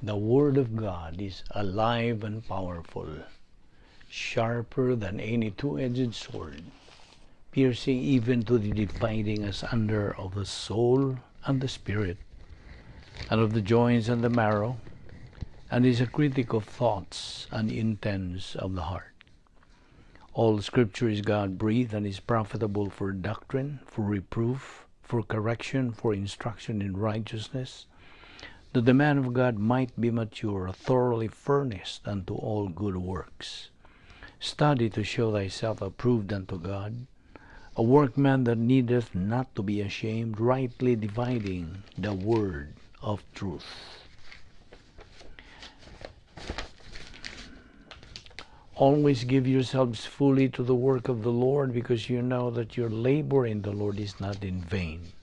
The Word of God is alive and powerful, sharper than any two-edged sword, piercing even to the dividing asunder of the soul and the spirit, and of the joints and the marrow, and is a critic of thoughts and intents of the heart. All Scripture is God-breathed and is profitable for doctrine, for reproof, for correction, for instruction in righteousness, that the man of God might be mature, thoroughly furnished unto all good works. Study to show thyself approved unto God, a workman that needeth not to be ashamed, rightly dividing the word of truth. Always give yourselves fully to the work of the Lord, because you know that your labor in the Lord is not in vain.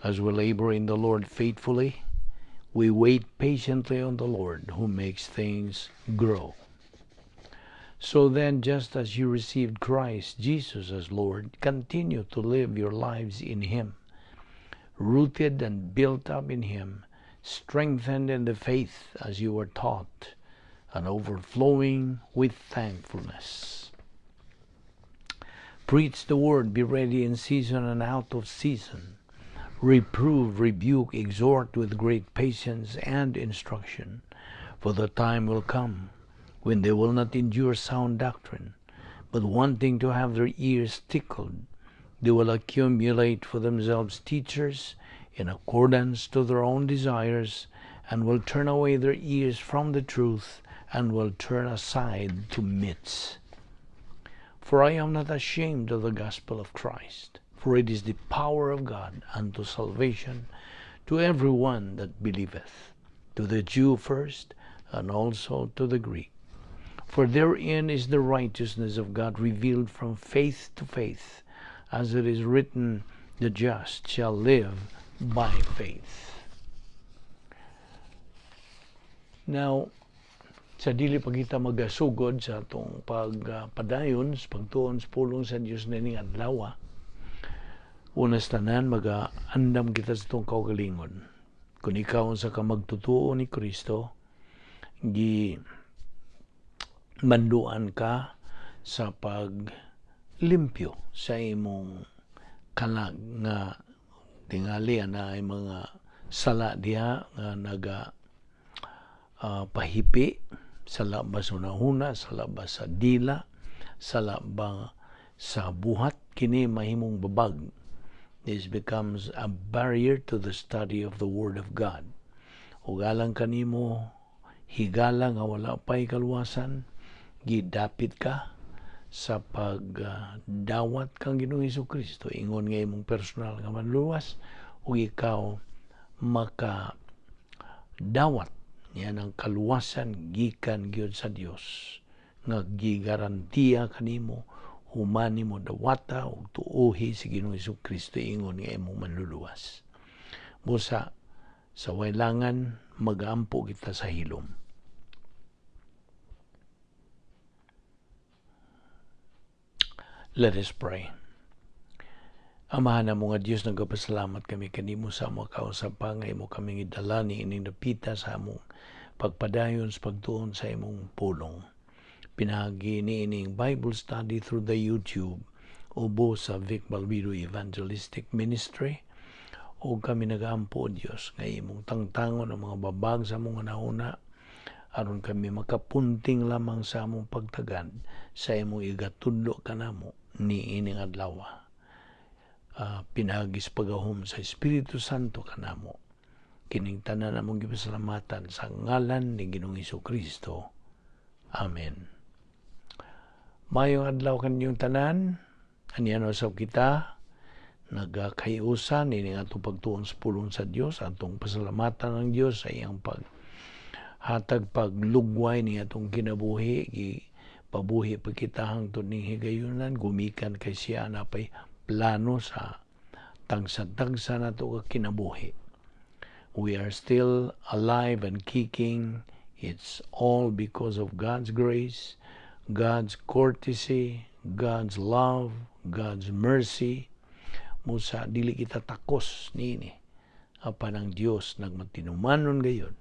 As we labor in the Lord faithfully, we wait patiently on the Lord, who makes things grow. So then, just as you received Christ Jesus as Lord, continue to live your lives in Him, rooted and built up in Him, strengthened in the faith as you were taught, and overflowing with thankfulness. Preach the word, be ready in season and out of season. Reprove, rebuke, exhort with great patience and instruction. For the time will come when they will not endure sound doctrine, but wanting to have their ears tickled, they will accumulate for themselves teachers in accordance to their own desires, and will turn away their ears from the truth, and will turn aside to myths. For I am not ashamed of the gospel of Christ, for it is the power of God unto salvation to every one that believeth, to the Jew first, and also to the Greek. For therein is the righteousness of God revealed from faith to faith, as it is written, the just shall live by faith. Now, sa dili pa kita magasugod sa atong pagpadayon, pagtuon sa pulong sa Dios nining adlaw, unas tanan mag-andam kita sa itong kaugalingon. Kung ikaw sa ka magtutuo ni Kristo, manduan ka sa paglimpyo sa imong kalag nga tingali na ay mga sala diha nga pahipi, sala ba sa unahuna, sala ba sa dila, sala ba sa buhat, kini mahimong babag. This becomes a barrier to the study of the Word of God. Ug alang kanimo higala nga wala pay kaluwasan, gidapit ka sa pagdawat kang Ginoong Hesukristo, ingon nga imong personal nga manluwas, ug ikaw makadawat yan ang kaluwasan gikan gyud sa Dios nga gigarantiya kanimo human nimo dawata ug tuohi si Ginoong Hesukristo, ingon nga imong manluluwas. Busa sa wailangan magaampo kita sa hilom. Let us pray. Amahan na mga Diyos, nagpasalamat kami kanimo sa mga kausapang nga imo kaming idalani ining napita sa among pagpadayon sa pagtuon sa imong pulong. Pinagi ni ining Bible study through the YouTube ubo sa Balbido Evangelistic Ministry, o kami nagaampo Diyos nga imong tangtangon ang mga babag sa among nauna, aron kami makapunting lamang sa among pagtagad sa imong igatudlo kanamo ni ining adlaw. Pinagis pagahom sa Espiritu Santo kanamo, kining tanan among gipasalamatan sa ngalan ni Ginoong Hesukristo. Amen. Mayong adlaw kaninyong tanan, aniyan usab kita nagakayusan ini atong pagtuon sa pulong sa Dios, atong pasalamatan ng Dios sa iyang hatag paglugway ni atong kinabuhi, pabuhi pagkita hangtod ning higayunan, gumikan kay siya na pay plano sa tagsa-tagsa nato ka kinabuhi. We are still alive and kicking. It's all because of God's grace, God's courtesy, God's love, God's mercy. Musa dili kita takos niini apan ang Dios nagmatinumanon gayon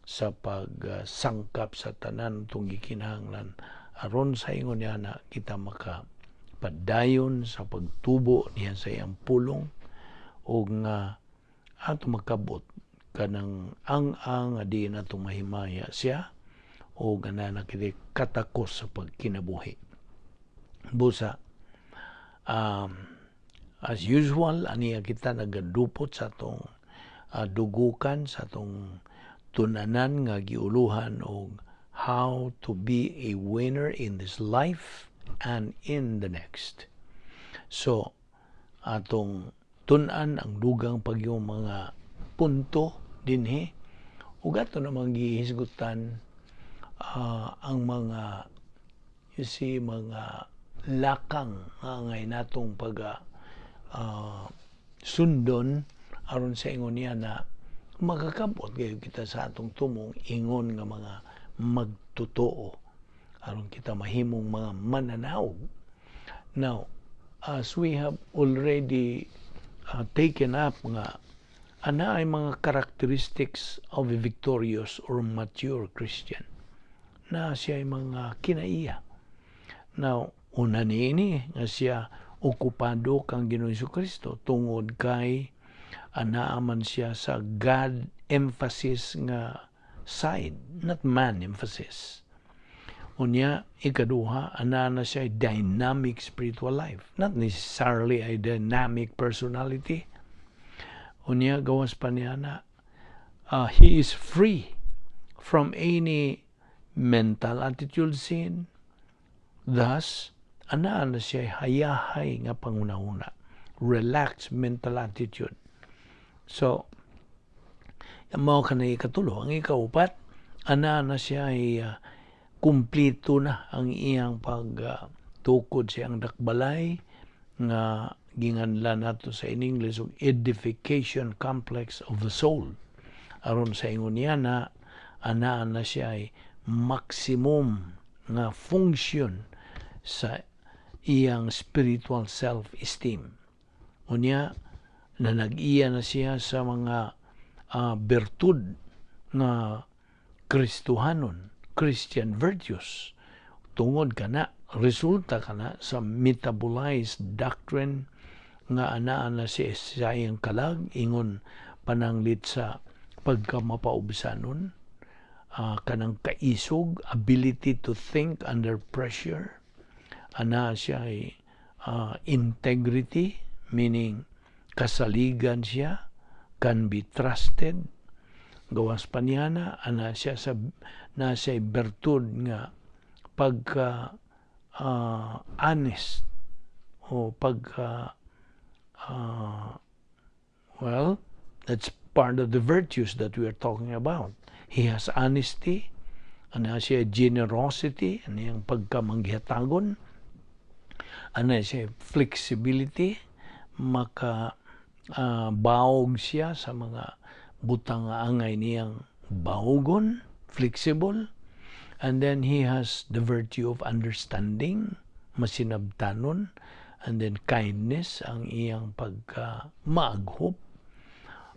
sa pagsangkap sa tanan itong gikinahanglan aron sa ingon niya na kita makapadayon sa pagtubo niya sa iyang pulong o nga ato makabot kanang ang di na itong mahimaya siya o ganana kiti katakos sa pagkinabuhi. Busa, as usual, aniya kita nagadupot sa itong dugukan, sa itong tunanan nga giuluhan o how to be a winner in this life and in the next. So, atong tunan ang dugang pagyong mga punto dinhi ug ato namang gihisgutan ang mga mga lakang nga ngay natong sundon aron sa ingon niya na makakabot kayo kita sa atong tumong ingon nga mga magtotoo aron kita mahimong mga mananaog. Now, as we have already taken up nga ana ay mga characteristics of a victorious or mature Christian na siya ay mga kinaiya. Now, una niini nga siya okupado kang Ginoong Jesucristo tungod kay anaaman siya sa God emphasis nga side, not man emphasis. Unya, ikaduha, ana na siya dynamic spiritual life, not necessarily a dynamic personality. Unya, gawas pa niya na he is free from any mental attitude sin. Thus, ana na siya hayahay nga pangunahuna, relaxed mental attitude. So, mao kanay ikatulo. Ang ikaupat, ana na siya ay kumplito na ang iyang pagtukod sa iyang dakbalay nga ginganlan nato sa in English og edification complex of the soul. Aron sa ingon niya na ana na siya ay maximum nga function sa iyang spiritual self-esteem. Unya, na nag-iya na siya sa mga bertud nga Kristohanon, Christian virtues. Tungod kana, resulta kana sa metabolized doctrine nga anaan na siya sa iyang kalag, ingon pananglit sa pagkamapaubsanon, kanang kaisog, ability to think under pressure. Ana siya ay integrity, meaning kasaligan siya, can be trusted. Gawas pa niya na, ana siya sa nasa bertud nga pagka honest o pagka well, that's part of the virtues that we are talking about. He has honesty, ana siya generosity, ano yung pagkamanghihatagon, ana siya flexibility, baog siya sa mga butang angay niyang baogon, flexible, and then he has the virtue of understanding, masinabtanon, and then kindness, ang iyang pagka-maaghop,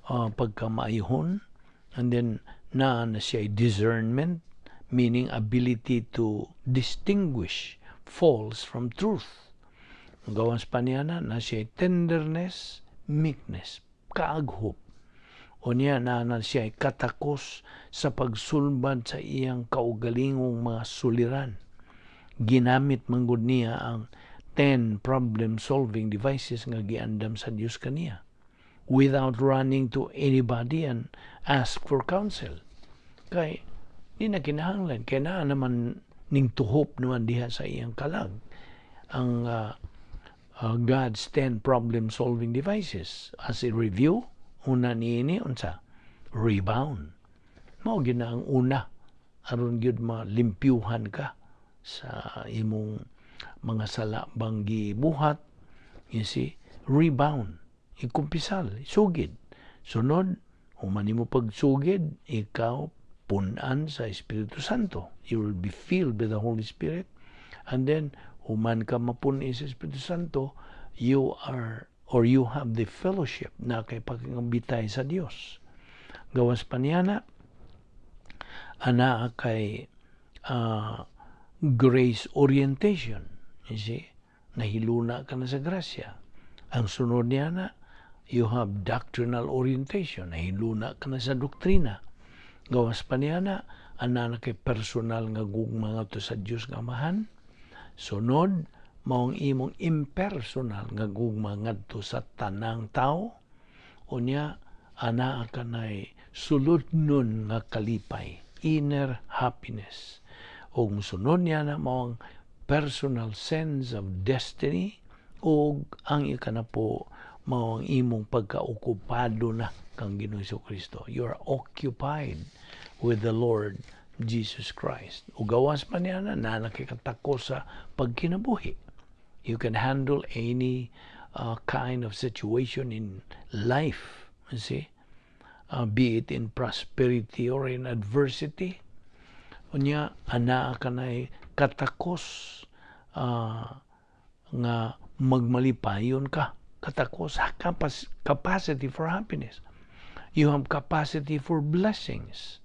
pagka-maihon, and then na siya discernment, meaning ability to distinguish false from truth. Gawas pa niya na siya tenderness, meekness, kaaghop. O niya na siya katakos sa pagsulbad sa iyang kaugalingong mga suliran. Ginamit manggod niya ang 10 problem-solving devices nga giandam sa Dios kaniya without running to anybody and ask for counsel. Kay di na kinahanglan, kaya na naman ning tuhop naman diha sa iyang kalag ang God's 10 problem-solving devices. As a review, una niini unsa? Rebound. Mao gyud na ang una aron gyud malimpyuhan ka sa imong mga sala bang gibuhat. You see, rebound. Ikumpisal, sugid. Sunod, human nimo pagsugid, ikaw punan sa Espiritu Santo. You will be filled with the Holy Spirit. And then, human ka mapuni sa Espiritu Santo, you have the fellowship na kay pagkangabitay sa Dios. Gawas pa niya na, ana kay grace orientation. You see, nahiluna ka na sa grasya. Ang sunod niya na, you have doctrinal orientation, nahiluna ka na sa doktrina. Gawas pa niya na, ana na kay personal nga gugma nga to sa Diyos nga Amahan. Sunod, maong imong impersonal nga gugma nga to sa tanang tao. Unya, ana ka na'y sulod nun nga kalipay, inner happiness. O musunod niya na maong personal sense of destiny, o ang ika na po maong imong pagkaokupado na kang Ginoong Jesucristo. You are occupied with the Lord Jesus Christ. O gawas pa niya na nakikatako sa pagkinabuhi. You can handle any kind of situation in life. You see? Be it in prosperity or in adversity. Unya, ana ka na'y katakos nga magmalipayon ka. Katakos, capacity for happiness. You have capacity for blessings.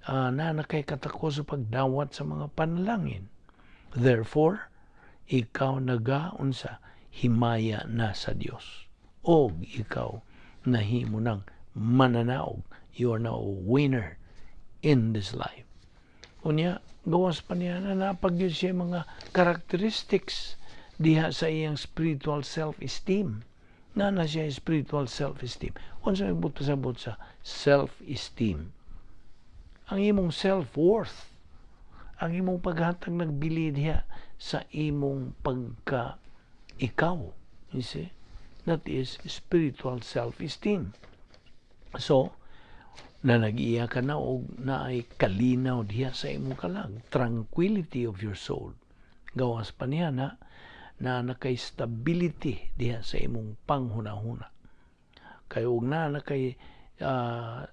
Na kay katakos sa pagdawat sa mga panalangin. Therefore, ikaw nagaunsa himaya na sa Dios. O ikaw nahimo ng mananaog. You are now a winner in this life. Unya, gawas pa niya na napag-yun siya mga characteristics diha sa iyang spiritual self-esteem. Na siya spiritual self-esteem. Unsa may buto sa self-esteem? Ang imong self-worth. Ang imong paghatag nagbili diha sa imong pagka-ikaw. You see? That is spiritual self-esteem. So, na nag-iya ka na o na ay kalinaw diha sa imong kalag. Tranquility of your soul. Gawas pa niya na nakay stability diha sa imong panghunahuna. Kaya og na nakay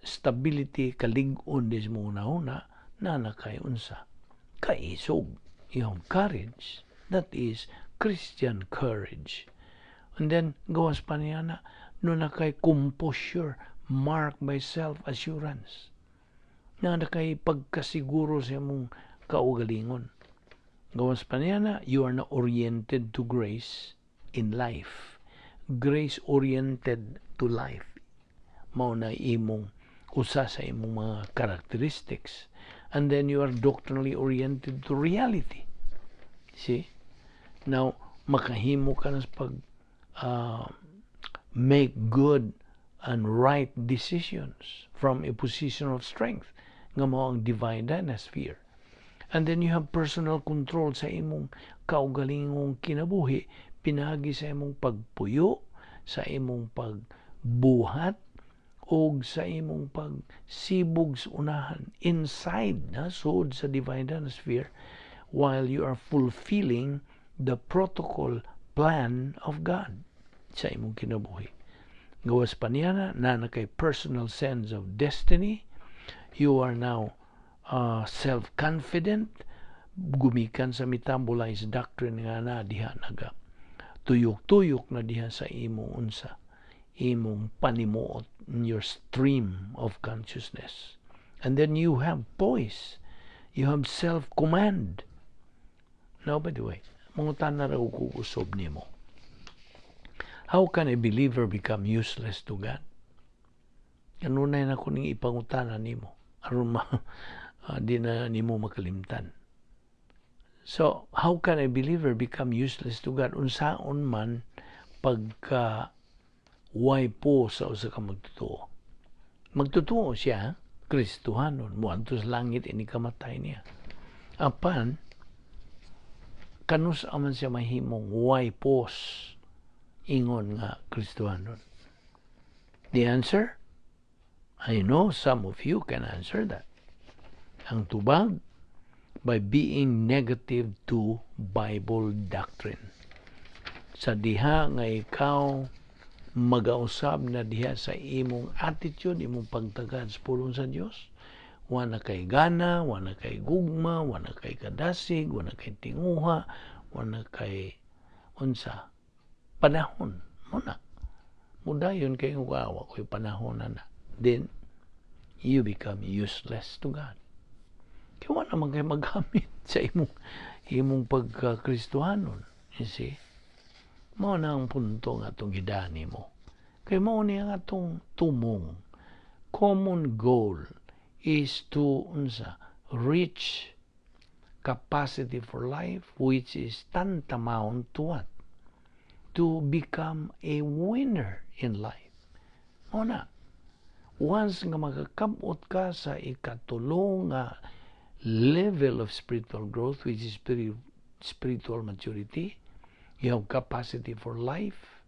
stability kalig-on di sa imong hunahuna, na nakay unsa? Kaisog. You have courage. That is Christian courage. And then, gawas pa niya na, no nakay composure, marked by self-assurance. Na kay pagkasiguro sa imong kaugalingon. Gawas pa niya na, you are na oriented to grace in life. Grace-oriented to life. Mao na imong usa sa imong mga characteristics. And then you are doctrinally oriented to reality. See? Now, makahimo ka na sa pag make good and right decisions from a position of strength nga mao ang divine dynasty. And then you have personal control sa imong kaugalingong kinabuhi, pinagi sa imong pagpuyo, sa imong pagbuhat, o sa imong pagsibog sa unahan inside sud sa divine dynasty, while you are fulfilling the protocol plan of God sa imong kinabuhi. Gawas pa niya na kay personal sense of destiny. You are now self-confident, gumikan sa metabolized doctrine nga na diha naga tuyok-tuyok na diha sa imong unsa, imong panimuot, your stream of consciousness. And then you have poise, you have self-command. Now, by the way, mangutan na raw kuusob nimo. How can a believer become useless to God? Kanunay na ko ning ipangutanan nimo aron di na nimo makalimtan. So, how can a believer become useless to God? Unsaon man pagka way po sa usa ka magtutuo. Magtutuo siya, Kristohanon, muadto sa langit ini kamatay niya. Apan kanus aman siya mahimong way pos ingon nga Kristohanon. The answer? I know some of you can answer that. Ang tubag, by being negative to Bible doctrine. Sa diha nga ikaw magausab na diha sa imong attitude, imong pagtagad sa pulong sa Dios, wala kay gana, wala kay gugma, wala kay kadasig, wala kay tinguha, wala kay unsa, panahon muna. Mudayon kay ugawa ko'y panahon na. Then, you become useless to God. Di mo naman kayo magamit sa imong pagka-Kristohanon. You see? Mao na ang punto nga itong gidani mo. Kaya mao niya nga itong tumong. Common goal is to reach capacity for life, which is tantamount to what? To become a winner in life. Mao na. Once nga magkakabot ka sa ikatulong level of spiritual growth, which is spiritual maturity, you have capacity for life,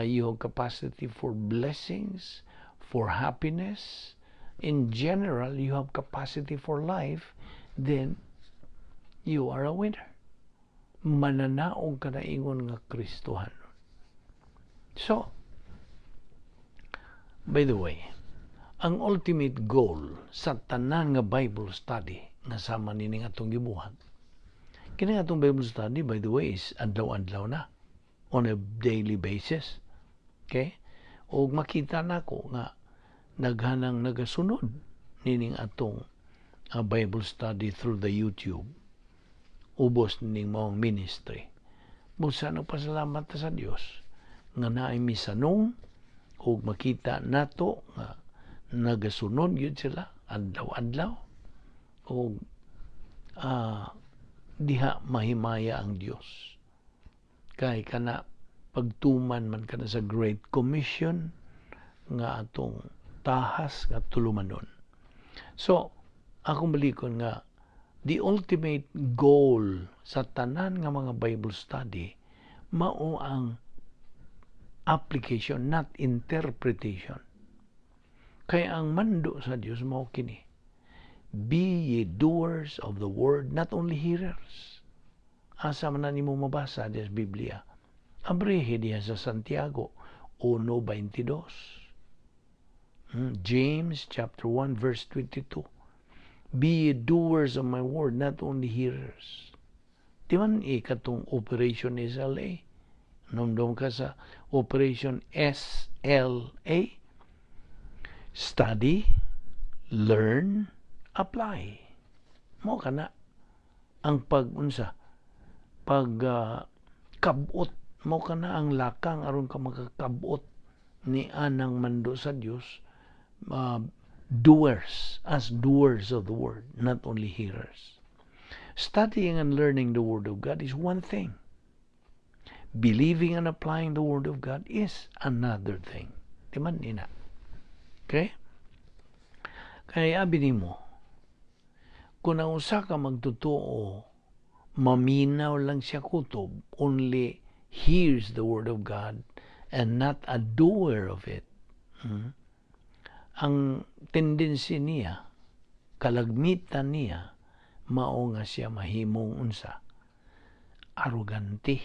you have capacity for blessings, for happiness. In general, you have capacity for life, then you are a winner. Mananaog ka na ingon nga Kristohan. So, by the way, ang ultimate goal sa tanan nga Bible study nga sama nini nga atong gibuhat. Kini nga atong Bible study, by the way, is adlaw-adlaw na on a daily basis. Okay? O makita nako nga naghanang nagasunod nining atong Bible study through the YouTube. Ubos ning maong ministry. Busa nagpasalamat ta sa Dios nga naay misanong o makita nato nga nagasunod yun sila adlaw-adlaw o diha mahimaya ang Dios kay kana pagtuman man kana sa Great Commission nga atong tahas nga tulumanon. So akong balikon nga the ultimate goal sa tanan nga mga Bible study mao ang application, not interpretation. Kaya ang mando sa Diyos mao kini. Be ye doers of the word, not only hearers. Asa man na nimo mabasa sa Biblia. Abrehe diya sa Santiago 1:22. James chapter 1 verse 22. Be ye doers of my word, not only hearers. Di man katong Operation SLA. Nomdom ka sa Operation SLA. Study, learn, apply. Mo kana ang kabot mo kana ang lakang aron ka makakabot ni anang mando sa Dios. Doers of the word, not only hearers. Studying and learning the word of God is one thing. Believing and applying the word of God is another thing. Di man nina. Okay? Kaya abi nimo, kung ang usa ka magtotoo, maminaw lang siya kutob, only hears the word of God and not a doer of it. Ang tendency niya, kalagmitan niya, mao nga siya mahimong arrogante,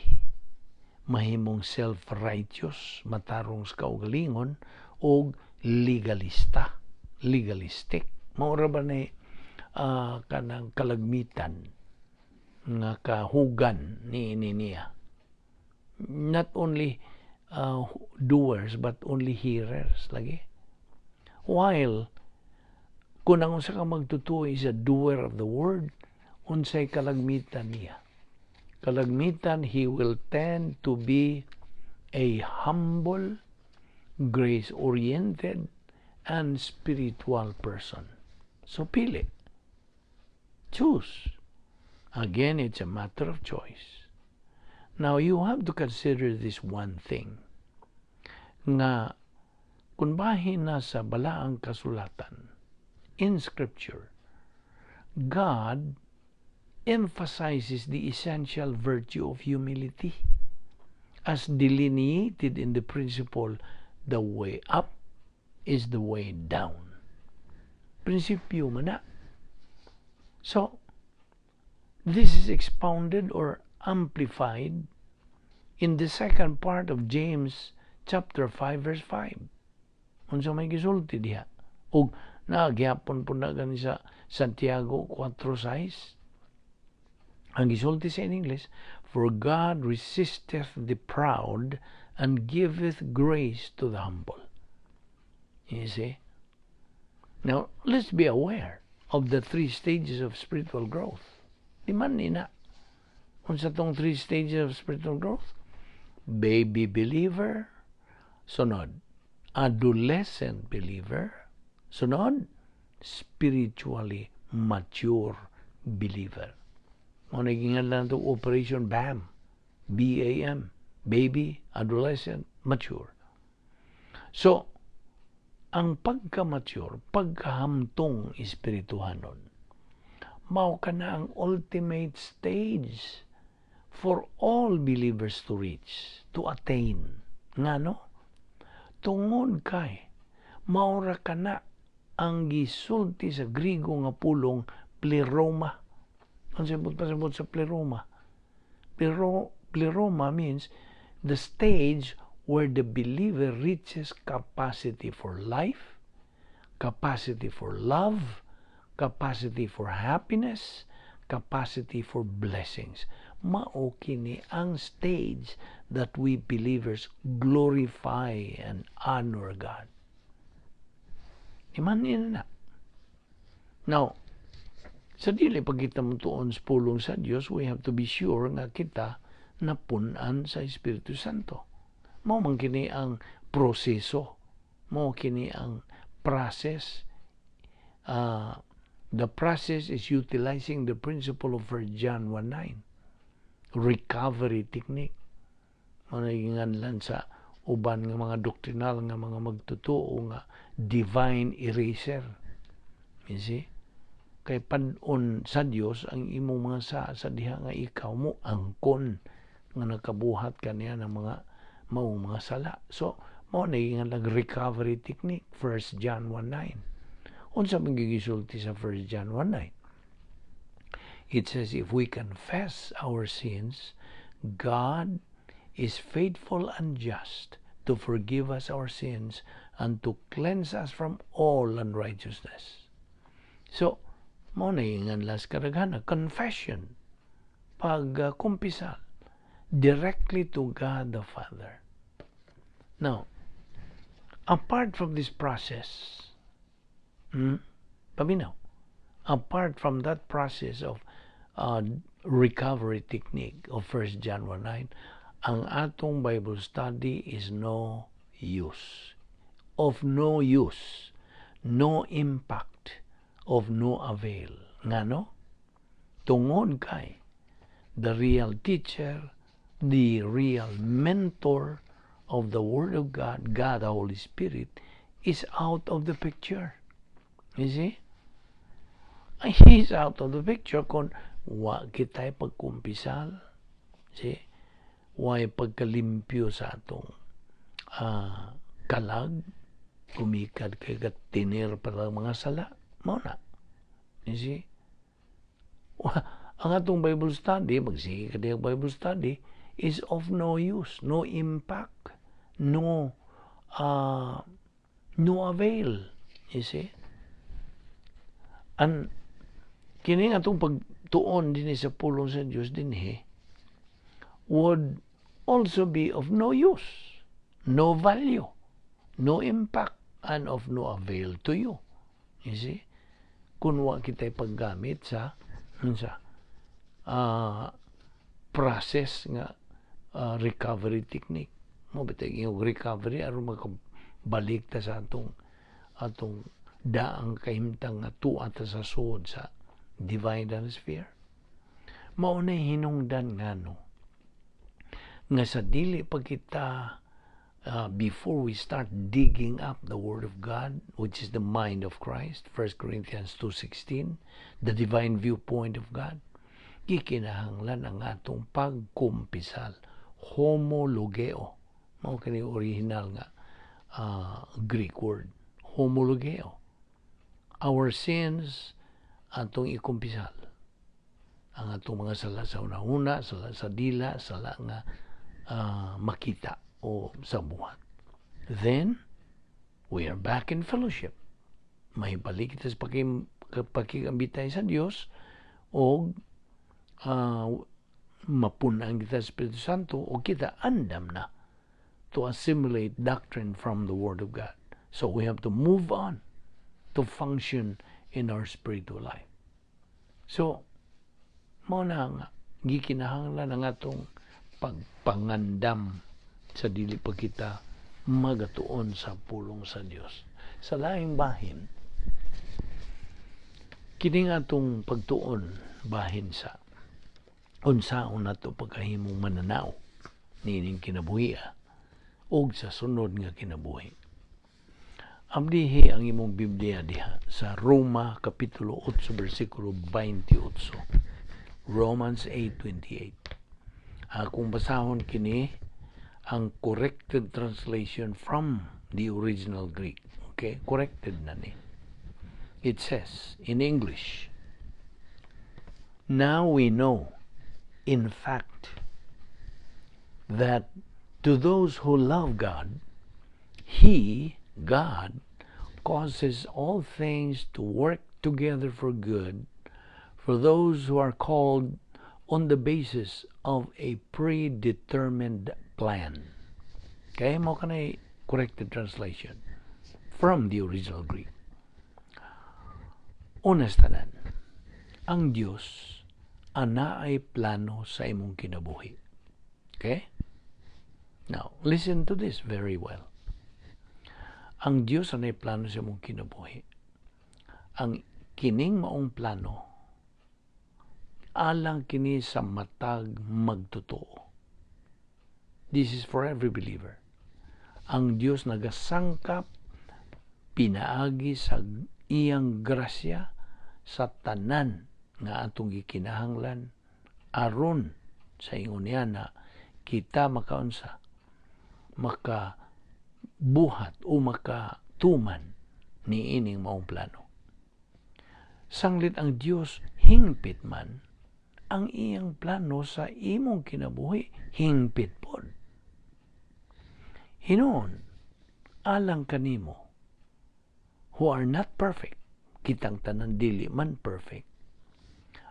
mahimong self-righteous, matarong sa kaugalingon, o legalistic. Maura ba na kanang kalagmitan nga kahugan niya. Not only doers, but only hearers lagi. While kung ang usa ka magtutuo is a doer of the word, unsay kalagmitan niya. Kalagmitan, he will tend to be a humble, grace-oriented, and spiritual person. So pili. Choose. Again, it's a matter of choice. Now, you have to consider this one thing. Nga, kung bahin na sa balaang kasulatan, in Scripture, God emphasizes the essential virtue of humility as delineated in the principle, the way up is the way down. Prinsipyo man na. So, this is expounded or amplified in the second part of James chapter 5 verse 5. Unsa may gisulti diha. Og nagyapon po na gani sa Santiago 4:6. Ang gisulti sa in English, for God resisteth the proud and giveth grace to the humble. You see? Now, let's be aware. of the 3 stages of spiritual growth. Di man ina. Unsa tong 3 stages of spiritual growth? Baby believer, sunod. Adolescent believer, sunod. Spiritually mature believer. Mo nagingan lang ito Operation BAM. BAM. Baby, adolescent, mature. So, ang pagka-mature, pagkahamtong espirituhanon, mao ka na ang ultimate stage for all believers to reach, to attain. Nga no? Tungod kay, maura ka na ang gisulti sa Grigo nga pulong pleroma. Ang sabot sa pleroma. Pleroma means the stage where the believer reaches capacity for life, capacity for love, capacity for happiness, capacity for blessings. Mao kini ang stage that we believers glorify and honor God. Imanin na. Now, sa dili pag kita mutuon sa pulong sa Dios, we have to be sure nga kita napunan sa Espiritu Santo. Mao man kini ang proseso, mao kini ang process. The process is utilizing the principle of 1 John 1:9, recovery technique. Managingan lang sa uban nga mga doctrinal nga mga magtutuo nga divine eraser. You see? Kay padon sa Dios ang imong mga sa diha nga ikaw mo angkon nga nakabuhat kaniya ng mga sala. So mao na nga recovery technique 1 John 1:9. Unsa man gigisulti sa 1 John 1:9? It says if we confess our sins, God is faithful and just to forgive us our sins and to cleanse us from all unrighteousness. So mao na ingan las kadaghana confession, pagkumpisal directly to God the Father. Now, apart from this process, paminaw, apart from that process of recovery technique of 1 John 1:9, ang atong Bible study is no use. Of no use, no impact, of no avail. Ngano? Tungod kay the real teacher, the real mentor of the Word of God, God the Holy Spirit, is out of the picture. You see? He's out of the picture kung wa kita'y pagkumpisal. See? Wa'y pagkalimpyo sa atong kalag, kumikad kay gatinir para mga sala. Mao na. You see? Ang atong Bible study, magsige ka diya Bible study, is of no use, no impact, no avail. You see? And kini atong pagtuon din sa pulong sa Dios dinhi would also be of no use, no value, no impact, and of no avail to you. You see? Kung wa kita'y paggamit sa process nga recovery technique. Mo bitay yung recovery aron makabalik ta sa atong daang kahimtang nga tuwa ta sa sud sa divine atmosphere. Mao na hinungdan ngano nga sa dili pag kita before we start digging up the Word of God, which is the mind of Christ, 1 Corinthians 2:16, the divine viewpoint of God, kikinahanglan ang atong pagkumpisal, homologeo. Mao kini original nga Greek word, homologeo. Our sins atong ikumpisal. Ang atong mga sala sa una-una, sala sa dila, sala nga makita o sa buhat. Then, we are back in fellowship. May balik kita sa pakikambitay sa Dios o mapunan kita sa Espiritu Santo o kita andam na to assimilate doctrine from the Word of God. So we have to move on to function in our spiritual life. So, mo na nga, gikinahanglan ang atong pagpangandam sa dili pa kita magatuon sa pulong sa Dios. Sa laing bahin, kining atong pagtuon bahin sa unsaon nato pagkahimong mananaw nining kinabuhi og sa sunod nga kinabuhi. Abdihi ang imong Biblia diha sa Roma kapitulo 8 bersikulo 28. Romans 8:28. Kung basahon kini ang corrected translation from the original Greek. Okay, corrected na ni. It says in English, "Now we know, in fact, that to those who love God, He, God, causes all things to work together for good for those who are called on the basis of a predetermined plan." Okay, mo kanay corrected translation from the original Greek. Unas tanan, ang Dios ana ay plano sa imong kinabuhi. Okay? Now, listen to this very well. Ang Dios ana ay plano sa imong kinabuhi. Ang kining maong plano alang kini sa matag magtotoo. This is for every believer. Ang Dios nagasangkap pinaagi sa iyang grasya sa tanan nga atong gikinahanglan aron sa ingon niya na kita makaunsa makabuhat o makatuman ni ining maong plano. Sanglit ang Dios hingpit man ang iyang plano sa imong kinabuhi, hingpit pod. Hinuon alang kanimo who are not perfect, kitang tanan dili man perfect,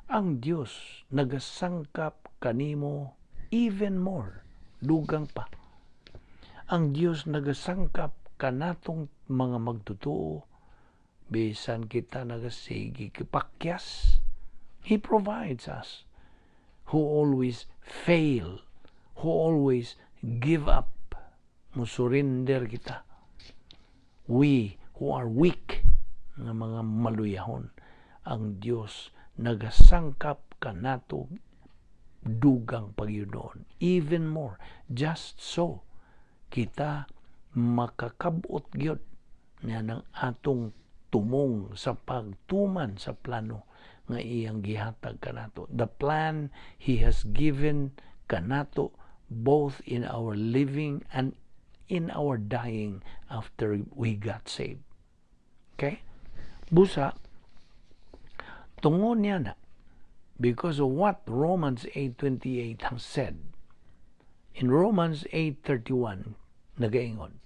ang Dios nagasangkap kanimo even more, dugang pa. Ang Dios nagasangkap kanatong mga magtutuo, bisan kita nagasigi kipakyas. He provides us, who always fail, who always give up, musurrender kita. We who are weak, nga mga maluyahon, ang Dios nagasangkap kanato dugang pagyudon, even more, just so kita makakabot gyud na ng atong tumong sa pagtuman sa plano nga iyang gihatag kanato. The plan He has given kanato both in our living and in our dying after we got saved. Okay? Busa, tungon niya na, because of what Romans 8:28 has said. In Romans 8:31, nagaingon,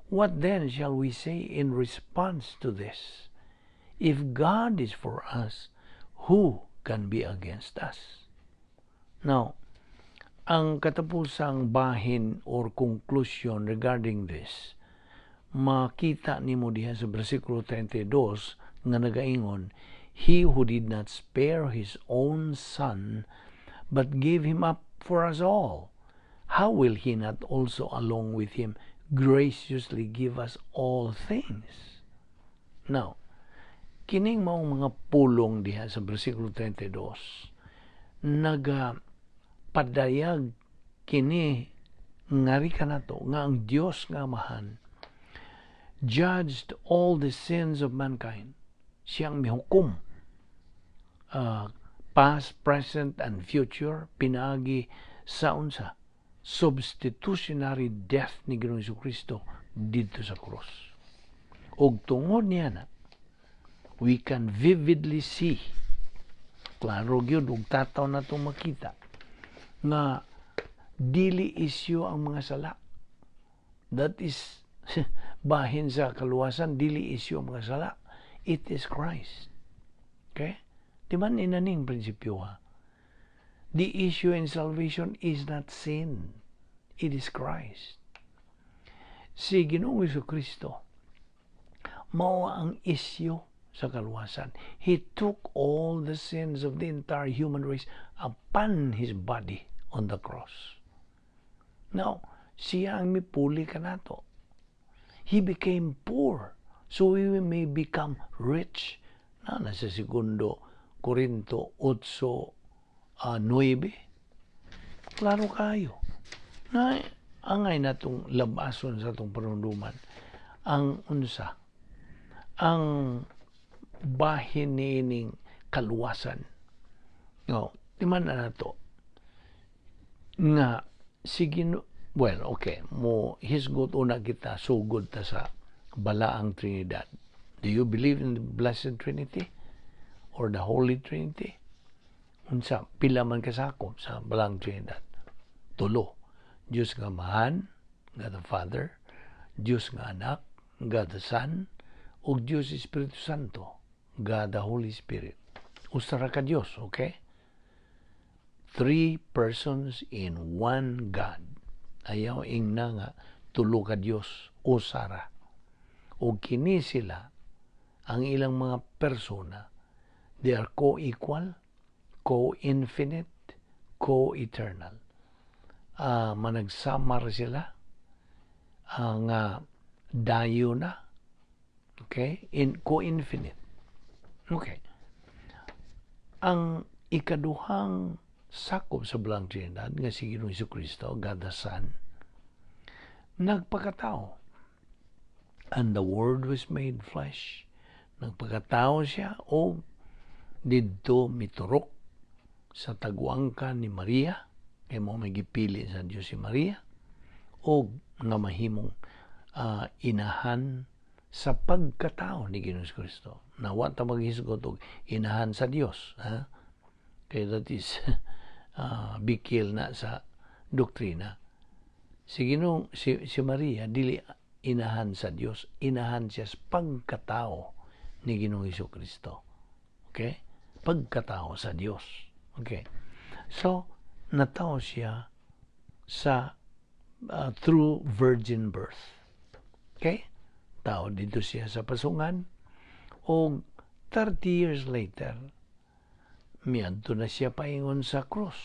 "What then shall we say in response to this? If God is for us, who can be against us?" Now, ang katapusang bahin or conclusion regarding this, makita nimo diha sa bersikulo 32 nga nagaingon, "He who did not spare His own Son, but gave Him up for us all, how will He not also along with Him graciously give us all things?" Now, kining maong mga pulong diha sa bersikulo 32, nagapadayag kini ngari kanato nga ang Dios nga Amahan judged all the sins of mankind. Siyang mihukom, past, present, and future, pinaagi sa unsa substitutionary death ni Ginoong Jesucristo dito sa krus. Og tungod niya na, we can vividly see, klaro gyud ug tataw na itong makita, nga dili isyu ang mga sala. That is, bahin sa kaluwasan, dili isyu ang mga sala. It is Christ. Okay? Di man inaning prinsipyo ha? The issue in salvation is not sin. It is Christ. Si Ginoong Jesucristo, mao ang isyu sa kaluwasan. He took all the sins of the entire human race upon His body on the cross. Now, siya ang mipuli ka nato. He became poor so we may become rich. Nasa 2 Korinto 8:9. Klaro kayo. Na angay na itong labason sa itong panunduman. Ang unsa, ang bahin niining kaluwasan. No, timan na to nga sige, well, okay, hisgot una kita sugod ta sa balaang Trinidad. Do you believe in the Blessed Trinity or the Holy Trinity? Unsa pila man kasakop sa balaang Trinidad? 3. Diyos nga Amahan, God the Father, Diyos nga Anak, God the Son, ug Diyos Espiritu Santo, God the Holy Spirit. Usa ra ka Diyos, okay? 3 persons in one God. Ayaw ingna nga tulo ka Diyos, usa ra. Ug kini sila ang ilang mga persona, they are co-equal, co-infinite, co-eternal. Managsamar sila nga dayo na, okay, co-infinite. Okay. Ang ikaduhang sakop sa balaang Trinidad nga si Ginoong Jesucristo, God the Son, nagpakatao. And the Word was made flesh. Nagpakatao siya o didto miturok sa tagwangka ni Maria, kay mo may gipili sa Diyos si Maria, o nga mahimong inahan sa pagkatao ni Ginoong Jesucristo. Nawa ta maghisgot og inahan sa Dios, ha? Kaya that is bikil na sa doktrina. Si Maria dili inahan sa Dios, inahan siya sa pagkatao ni Ginoong Jesucristo. Okay? Pagkatao sa Dios. Okay. So natao siya sa through virgin birth. Okay? Tao dito siya sa pasungan, o 30 years later miadto na siya paingon sa cross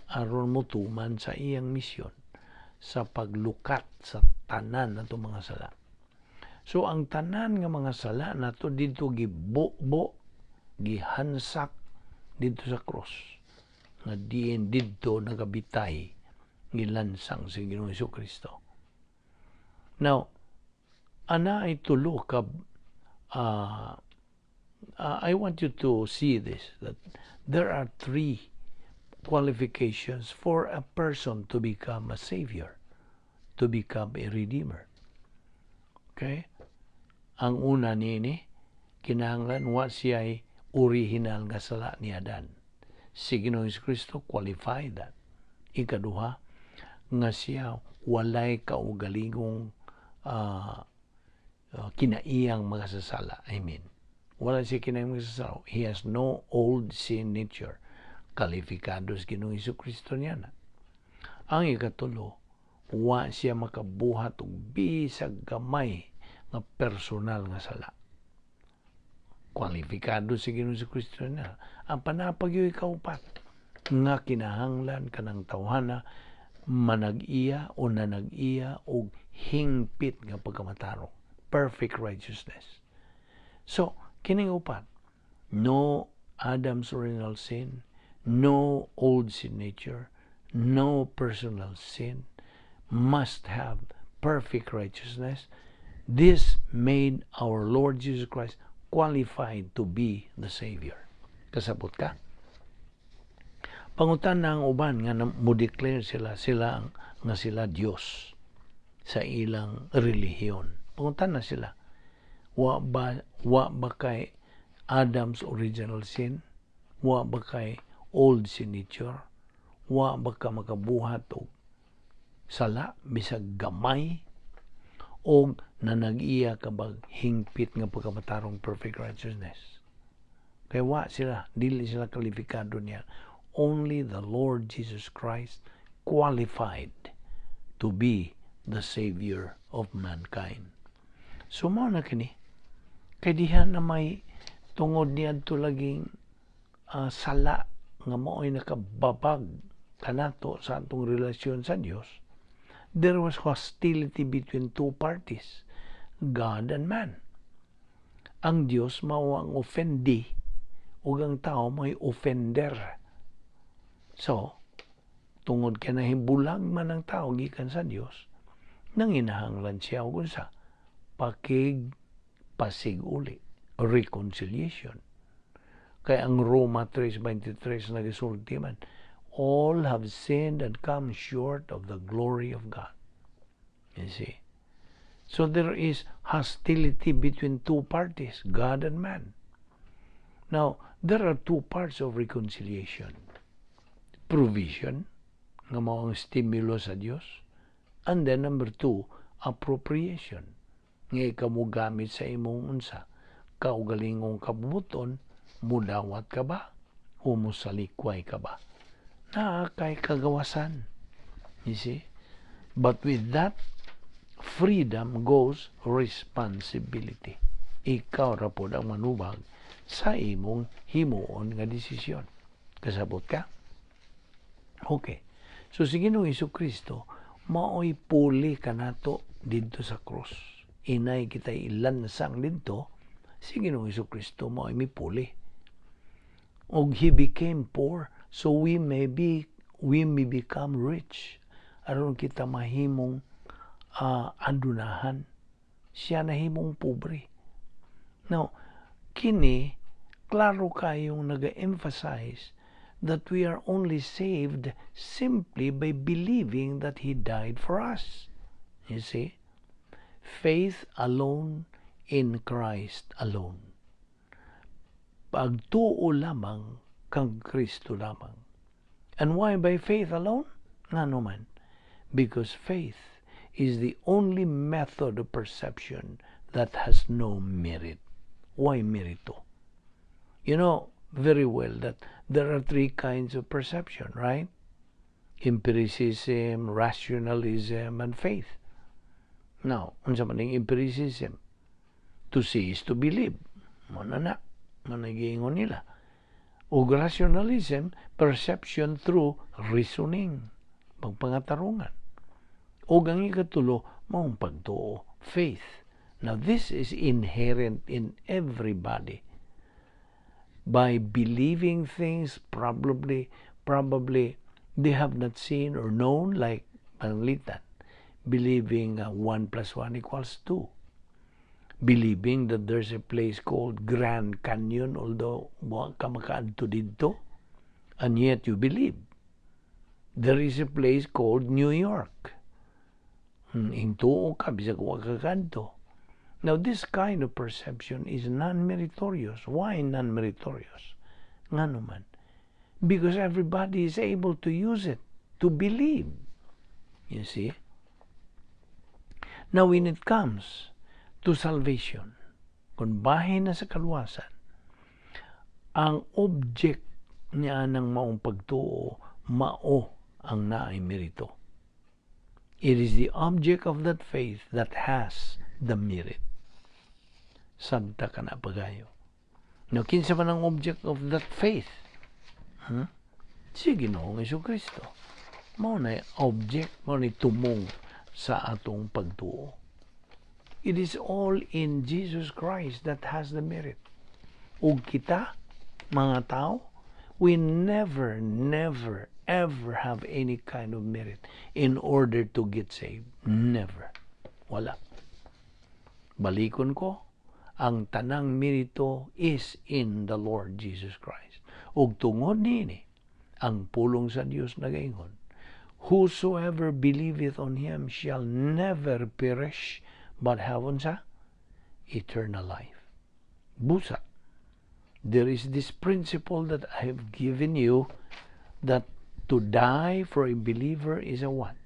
aron motuman sa iyang misyon sa paglukat sa tanan nato mga sala. So ang tanan nga mga sala nato dito gibo gihansak dito sa cross nga diin dito nagabitay gilansang si Ginoong Jesucristo. Now, ana ay tulo ka I want you to see this, that there are 3 qualifications for a person to become a savior, to become a redeemer. Okay? Ang una nini, kinahanglan wa siya ay original nga sala ni Adan. Si Ginoong Jesucristo qualified that. Ikaduha, nga siya walay kaugalingong kinaiyang magasasala. I mean, wala siya kinaiyang magasasala. He has no old sin nature. Kalifikados Ginoong Jesucristo niya na. Ang ikatulo, wa siya makabuhat og bisag gamay nga personal nga sala. Kwalifikado si Ginoong Jesucristo niya. Ang panapagyoy kaupat nga kinahanglan kanang tawhana manag-iya o nanag-iya og hingpit nga pagkamatarong, perfect righteousness. So kining upat, no Adam's original sin, no old sin nature, no personal sin, must have perfect righteousness. This made our Lord Jesus Christ qualified to be the Savior. Kasabot ka? Pangutan na ang uban nga mo-declare sila nga sila Dios sa ilang relihiyon. Pangutan na sila. Wa ba kay Adam's original sin? Wa ba kay old sin nature? Wa ba ka makabuhat og sala bisag gamay? O nanag-iya ka bag hingpit nga pagkamatarong perfect righteousness? Kaya wa sila, dili sila kwalifikado niya. Only the Lord Jesus Christ qualified to be the Savior of mankind. So mo na kini, Kay diha na may tungod niya to laging sala nga mao'y nakababag kanato sa atong relasyon sa Dios. There was hostility between two parties, God and man. Ang Dios mao ang offendee ug ang tao may offender. So, tungod kay nahibulag man ang tao gikan sa Dios, nanginahanglan siya og unsa? Pasig uli, reconciliation. Kaya ang Roma 3:23 nagasulti man, all have sinned and come short of the glory of God. You see? So there is hostility between two parties, God and man. Now, there are two parts of reconciliation. Provision, nga mao ang stimulus sa Dios. And then number 2, appropriation. Nga ikaw mo gamit sa imong unsa, kaugalingong kabubuton, mudawat ka ba? O musalikway ka ba? Kay kagawasan. You see? But with that, freedom goes responsibility. Ikaw ra pod ang manubag sa imong himuon nga desisyon. Kasabot ka? Okay. So si Ginoong Jesucristo, mao'y puli kanato didto sa cross. Inay kita ilansang didto, si Ginoong Jesucristo mao'y mipuli. Og He became poor so we may become rich. Aron kita mahimong adunahan. Siya nahimong pobre. Now, kini, klaro kayong nag-emphasize that we are only saved simply by believing that He died for us. You see? Faith alone in Christ alone. Pagtuo lamang kang Kristo lamang. And why by faith alone? Nga naman. Because faith is the only method of perception that has no merit. Why merito? You know very well that there are 3 kinds of perception, right? Empiricism, rationalism, and faith. Now, unsa man ning empiricism? To see is to believe. Managingon nila. O rationalism, perception through reasoning, pagpangatarungan. O ang ikatulo, maong pagtuo, faith. Now, this is inherent in everybody. By believing things probably they have not seen or known, like panglitan. Believing 1 + 1 = 2. Believing that there's a place called Grand Canyon, although wa ka makaadto didto, and yet you believe. There is a place called New York. Ingtuo ka, bisag wa ka kadto. Now, this kind of perception is non-meritorious. Why non-meritorious? Nga naman. Because everybody is able to use it, to believe. You see? Now, when it comes to salvation, kung bahin na sa kaluwasan, ang object niya ng maong pagtuo, mao ang naay merito. It is the object of that faith that has the merit. Sabta ka na pagayo. Now, kinsa man ang object of that faith? Si Ginoong Jesucristo. Mao na object, mao na tumong sa atong pagtuo. It is all in Jesus Christ that has the merit. Ug kita, mga tao, we never, ever have any kind of merit in order to get saved. Never. Wala. Balikon ko, ang tanang merito is in the Lord Jesus Christ. Ug tungod niini, ang pulong sa Dios nagaingon, whosoever believeth on Him shall never perish, but have unsa? Eternal life. Busa. There is this principle that I have given you, that to die for a believer is a what?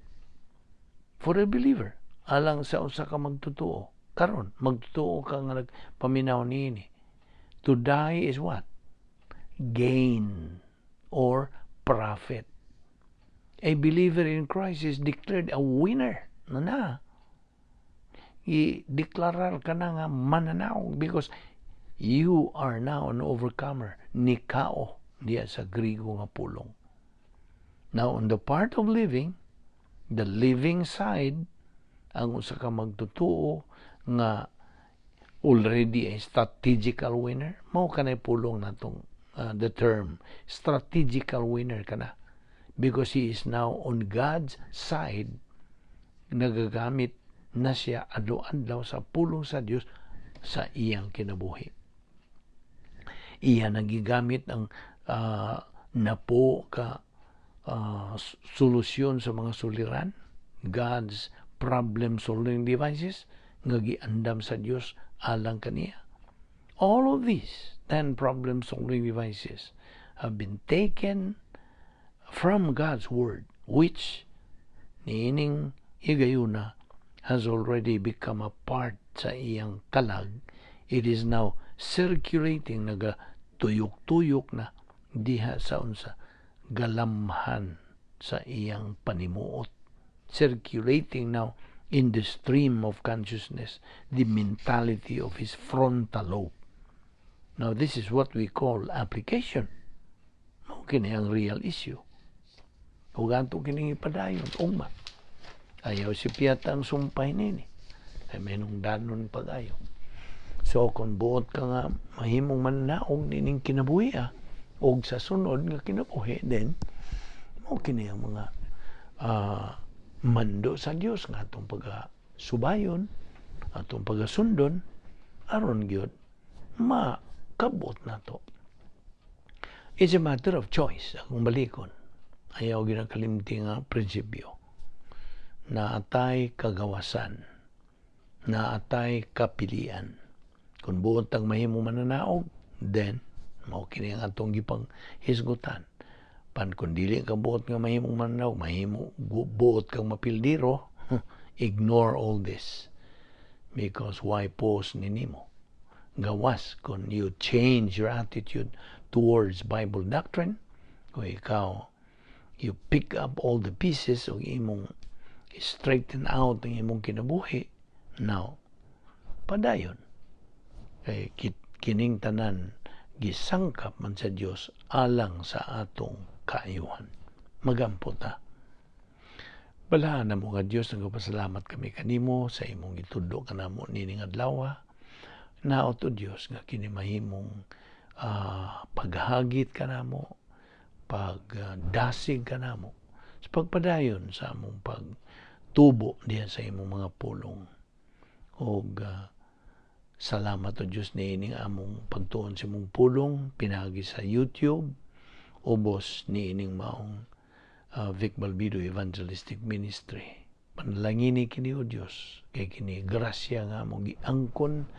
For a believer. Alang sa usa ka magtutuo. Karon, magtutuo ka nga nagpaminaw niini. To die is what? Gain or profit. A believer in Christ is declared a winner. i-deklarar ka na nga mananaog because you are now an overcomer. Nikao diya sa Grigo nga pulong. Now, on the part of living, the living side, ang usa ka magtutuo nga already a strategical winner, mao kanay pulong natong the term strategical winner kana because he is now on God's side. Nagagamit na siya adlaw-adlaw sa pulong sa Dios sa iyang kinabuhi. Iya nagigamit ang napo ka solusyon sa mga suliran, God's problem-solving devices, nga giandam sa Dios alang kaniya. All of these 10 problem-solving devices have been taken from God's Word, which niining higayuna has already become a part sa iyang kalag. It is now circulating, nagatuyok-tuyok na diha sa unsa galamhan sa iyang panimuot. Circulating now in the stream of consciousness, the mentality of his frontal lobe. Now, this is what we call application. Kini ang real issue. Huganto kini ipadayon, ugma. Ayaw si piyata ang sumpay nini. Ay may nung danon pag-ayaw. So, kung buot ka nga, mahimong mananaog nining kinabuhi og sa sunod nga kinabuhi, then, mo kini ang mga mando sa Dios nga atong pagasubayon, atong pagasundon, aron gyud makabot na to. It's a matter of choice. Akong balikon, ayaw ginakalimti nga prinsipyo. Naatay kagawasan, naatay kapilian. Kung buot ang mahimo mananaog, then mao kini ang atong gipang hisgutan. Pan kung dili ka buot nga mahimong mananaog, mahimo buot kang mapildiro, ignore all this. Because why pose ninimo? Gawas kung you change your attitude towards Bible doctrine, kung ikaw you pick up all the pieces o imong straighten out ang imong kinabuhi, now padayon kay kining tanan gisangkap man sa Dios alang sa atong kaayuhan. Magampo ta. Balahan na mo nga Dios, nagpasalamat kami kanimo sa imong gitudo kanamo nining adlaw. Naot o Dios nga kini mahimong paghagit kanamo, pagdasig kanamo sa pagpadayon sa among pagtubo diyan sa imong mga pulong. Og salamat o Diyos ni ining among pagtuon sa imong pulong, pinagi sa YouTube, ubos ni ining maong Vic Balbido Evangelistic Ministry. Panalangini kini o Diyos, kay kini grasya nga among giangkon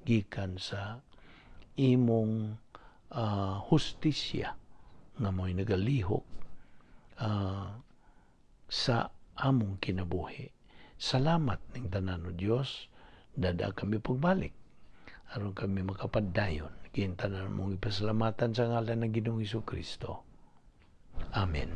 gikan sa imong hustisya nga mo'y nagalihok sa among kinabuhi. Salamat ning tanan o Diyos, dada kami pagbalik aron kami makapadayon kinta na mong ipasalamatan sa ngalan ng Ginoong Hesukristo. Amen.